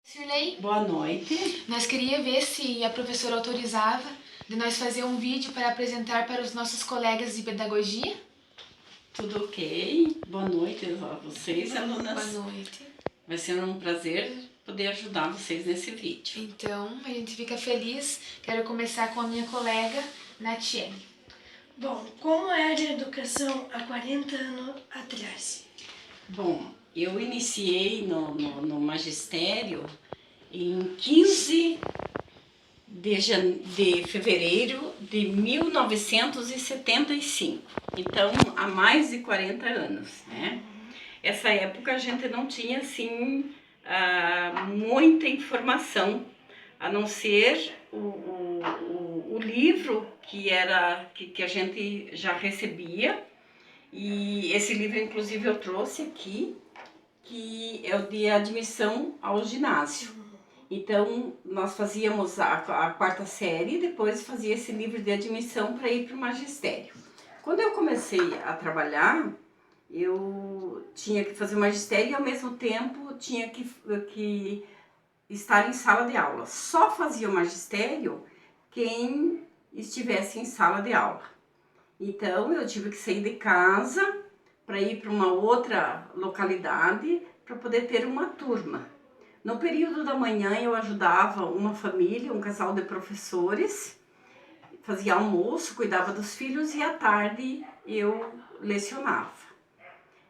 Sirlei, Boa noite. nós queria ver se a professora autorizava de nós fazer um vídeo para apresentar para os nossos colegas de pedagogia. Tudo ok? Boa noite a vocês, alunas. Boa noite. Vai ser um prazer poder ajudar vocês nesse vídeo. Então, a gente fica feliz. Quero começar com a minha colega, Natiele. Bom, como era a educação há 40 anos atrás? Bom, eu iniciei no magistério em 15 de fevereiro de 1975. Então, há mais de 40 anos, né? Essa época a gente não tinha, assim, muita informação, a não ser o livro que a gente já recebia. E esse livro, inclusive, eu trouxe aqui, que é o de admissão ao ginásio. Então, nós fazíamos a quarta série e depois fazia esse livro de admissão para ir para o magistério. Quando eu comecei a trabalhar, eu tinha que fazer o magistério e ao mesmo tempo tinha que estar em sala de aula. Só fazia o magistério quem estivesse em sala de aula. Então, eu tive que sair de casa para ir para uma outra localidade para poder ter uma turma. No período da manhã eu ajudava uma família, um casal de professores, fazia almoço, cuidava dos filhos e à tarde eu lecionava.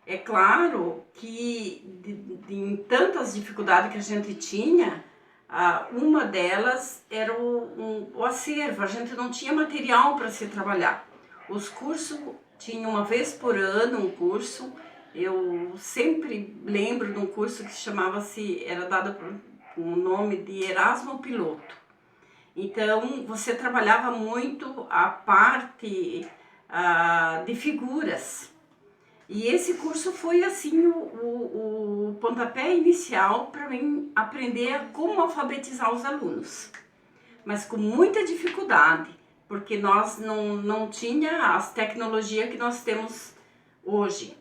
É claro que em tantas dificuldades que a gente tinha, uma delas era o acervo, a gente não tinha material para se trabalhar. Os cursos tinham uma vez por ano um curso. Eu sempre lembro de um curso que era dado com o nome de Erasmo Piloto. Então, você trabalhava muito a parte de figuras. E esse curso foi, assim, o pontapé inicial para mim aprender a como alfabetizar os alunos. Mas com muita dificuldade, porque nós não tinha as tecnologias que nós temos hoje.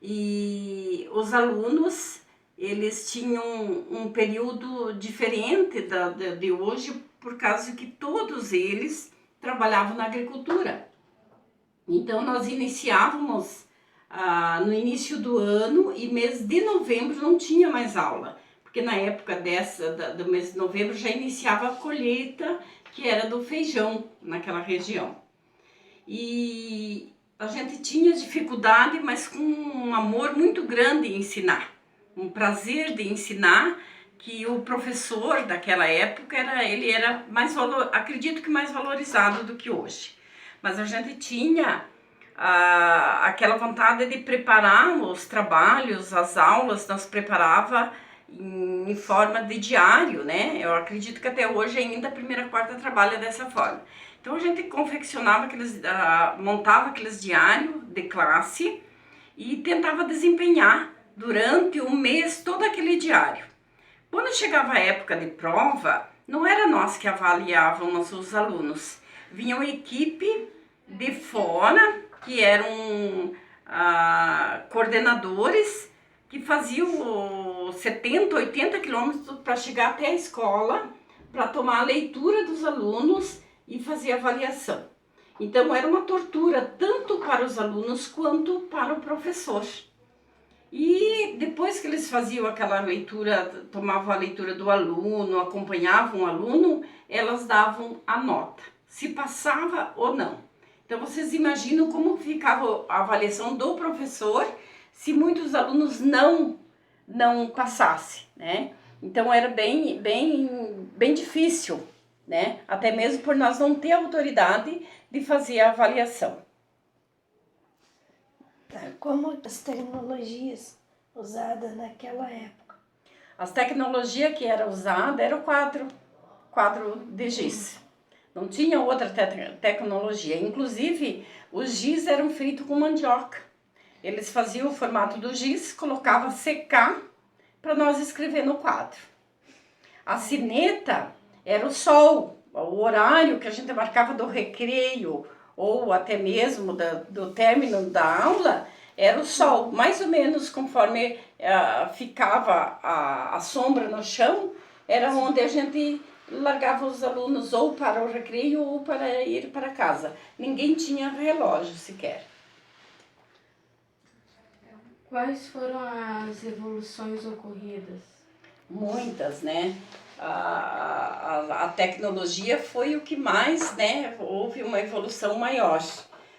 E os alunos, eles tinham um período diferente de hoje, por causa que todos eles trabalhavam na agricultura. Então, nós iniciávamos no início do ano e mês de novembro não tinha mais aula, porque na época do mês de novembro já iniciava a colheita, que era do feijão naquela região. E a gente tinha dificuldade, mas com um amor muito grande em ensinar, um prazer de ensinar, que o professor daquela época ele era acredito que mais valorizado do que hoje. Mas a gente tinha aquela vontade de preparar os trabalhos, as aulas, nós preparava em forma de diário, né? Eu acredito que até hoje ainda a primeira quarta trabalha dessa forma. Então a gente confeccionava montava aqueles diários de classe e tentava desempenhar durante um mês todo aquele diário. Quando chegava a época de prova, não era nós que avaliávamos os alunos, vinha uma equipe de fora, que eram coordenadores, que faziam 70, 80 quilômetros para chegar até a escola, para tomar a leitura dos alunos e fazer a avaliação. Então era uma tortura tanto para os alunos quanto para o professor. E depois que eles faziam aquela leitura, tomavam a leitura do aluno, acompanhavam o aluno, elas davam a nota, se passava ou não. Então vocês imaginam como ficava a avaliação do professor se muitos alunos não passassem, né? Então era bem difícil, né? Até mesmo por nós não ter autoridade de fazer a avaliação. Como as tecnologias usadas naquela época? As tecnologias que eram usadas eram quadro de giz. Não tinha outra tecnologia. Inclusive, os giz eram feitos com mandioca. Eles faziam o formato do giz, colocavam secar para nós escrever no quadro. A sineta era o sol, o horário que a gente marcava do recreio ou até mesmo do término da aula, era o sol, mais ou menos conforme ficava a sombra no chão, era onde a gente largava os alunos ou para o recreio ou para ir para casa. Ninguém tinha relógio sequer. Quais foram as evoluções ocorridas? Muitas, né? A tecnologia foi o que mais, né? Houve uma evolução maior.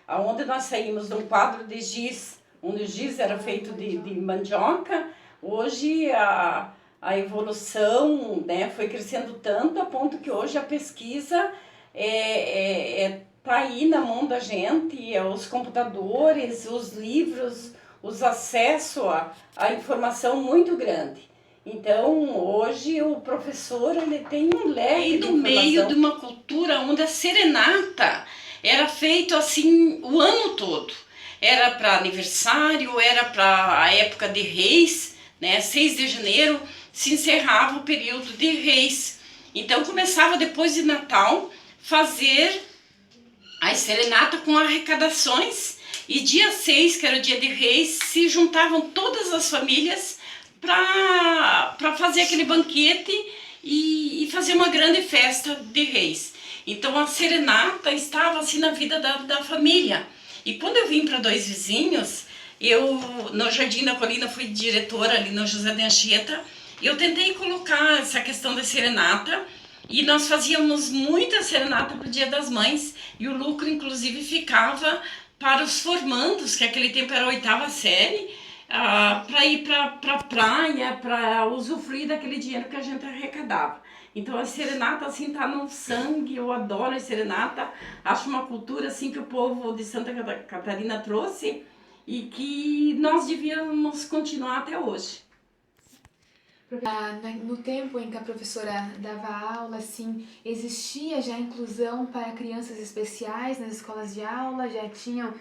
Aonde nós saímos de um quadro de giz, onde o giz era feito de mandioca, hoje a evolução, né, foi crescendo tanto a ponto que hoje a pesquisa tá aí na mão da gente, os computadores, os livros, os acessos à informação muito grande. Então, hoje o professor ele tem um leque de informação. No meio de uma cultura onde a serenata era feito assim o ano todo. Era para aniversário, era para a época de Reis, né? 6 de janeiro se encerrava o período de Reis. Então começava depois de Natal fazer a serenata com arrecadações, e dia 6, que era o dia de Reis, se juntavam todas as famílias para fazer aquele banquete e fazer uma grande festa de Reis. Então a serenata estava assim na vida da família. E quando eu vim para Dois Vizinhos, eu no Jardim da Colina fui diretora ali no José de Anchieta, e eu tentei colocar essa questão da serenata, e nós fazíamos muita serenata para o Dia das Mães, e o lucro inclusive ficava para os formandos, que naquele tempo era a 8ª série, para ir para a praia, para usufruir daquele dinheiro que a gente arrecadava. Então a serenata assim tá no sangue, eu adoro a serenata, acho uma cultura assim que o povo de Santa Catarina trouxe e que nós devíamos continuar até hoje. No tempo em que a professora dava aula, assim, existia já inclusão para crianças especiais nas escolas de aula? Já tinham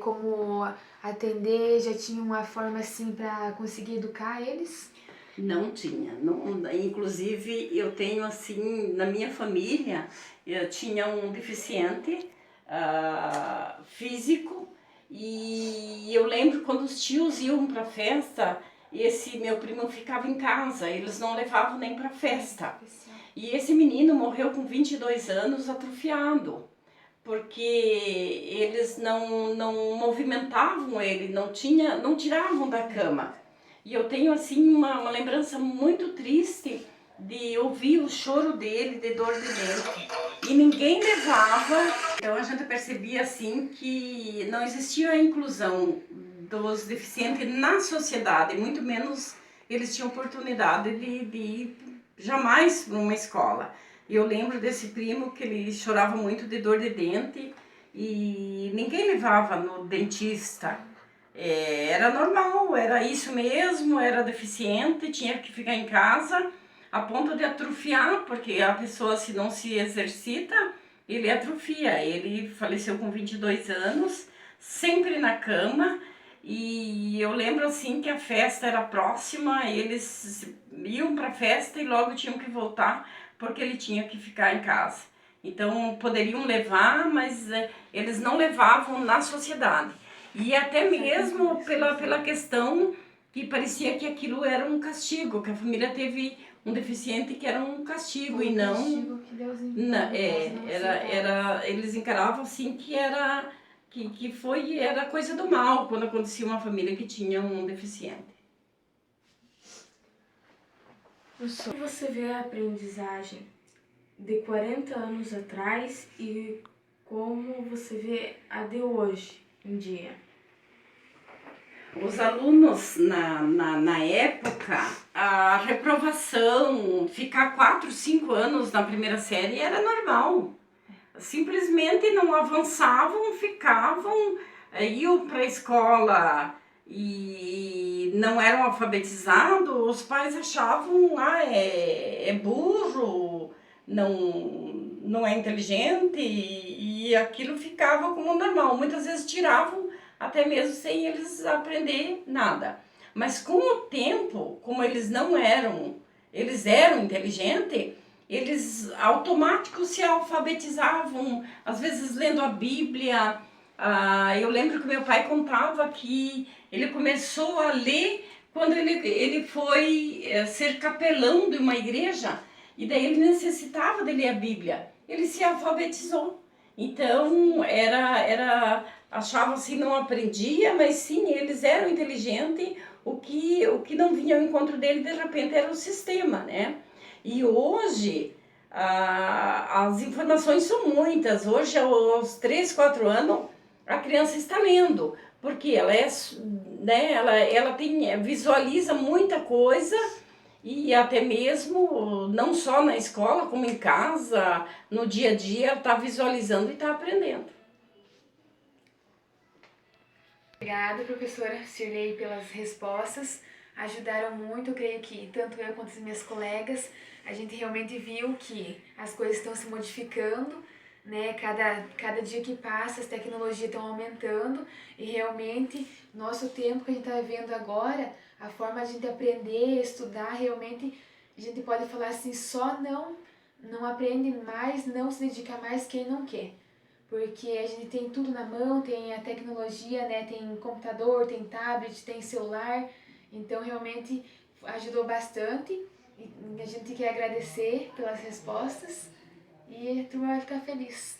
como atender, já tinham uma forma assim para conseguir educar eles? Não tinha, não, inclusive eu tenho assim, na minha família, eu tinha um deficiente físico, e eu lembro quando os tios iam para festa, esse meu primo ficava em casa, eles não levavam nem para festa. E esse menino morreu com 22 anos atrofiado, porque eles não movimentavam ele, não tiravam da cama. E eu tenho assim uma lembrança muito triste de ouvir o choro dele de dor de dente. E ninguém levava. Então a gente percebia assim que não existia a inclusão dos deficientes na sociedade, muito menos eles tinham oportunidade de ir jamais para uma escola. E eu lembro desse primo que ele chorava muito de dor de dente e ninguém levava no dentista. Era normal, era isso mesmo, era deficiente, tinha que ficar em casa, a ponto de atrofiar, porque a pessoa, se não se exercita, ele atrofia. Ele faleceu com 22 anos, sempre na cama, e eu lembro assim que a festa era próxima, eles iam para a festa e logo tinham que voltar, porque ele tinha que ficar em casa. Então poderiam levar, mas eles não levavam na sociedade. E até mesmo pela questão que parecia que aquilo era um castigo, que a família teve um deficiente que era um castigo, e não... Castigo que Deus eles encaravam assim que era coisa do mal quando acontecia uma família que tinha um deficiente. Como você vê a aprendizagem de 40 anos atrás e como você vê a de hoje em dia? Os alunos, na época, a reprovação, ficar 4, 5 anos na primeira série era normal. Simplesmente não avançavam, ficavam, iam para a escola e não eram alfabetizados, os pais achavam, é burro, não é inteligente, e aquilo ficava como normal. Muitas vezes tiravam até mesmo sem eles aprender nada. Mas com o tempo, como eles eram inteligentes, eles automáticos se alfabetizavam, às vezes lendo a Bíblia, Eu lembro que meu pai contava que ele começou a ler quando ele foi ser capelão de uma igreja, e daí ele necessitava de ler a Bíblia. Ele se alfabetizou. Então, achava assim, não aprendia, mas sim, eles eram inteligentes. O que não vinha ao encontro dele, de repente, era o sistema, né? E hoje, as informações são muitas. Hoje, aos 3, 4 anos, a criança está lendo, porque né, ela visualiza muita coisa, e até mesmo, não só na escola, como em casa, no dia a dia, ela está visualizando e está aprendendo. Obrigada, professora Cirlei, pelas respostas. Ajudaram muito, eu creio que tanto eu quanto as minhas colegas, a gente realmente viu que as coisas estão se modificando, né? Cada dia que passa, as tecnologias estão aumentando e realmente, nosso tempo que a gente está vivendo agora, a forma de a gente aprender, estudar, realmente, a gente pode falar assim, só não aprende mais, não se dedica mais quem não quer. Porque a gente tem tudo na mão, tem a tecnologia, né? Tem computador, tem tablet, tem celular. Então, realmente ajudou bastante. E a gente quer agradecer pelas respostas e a turma vai ficar feliz.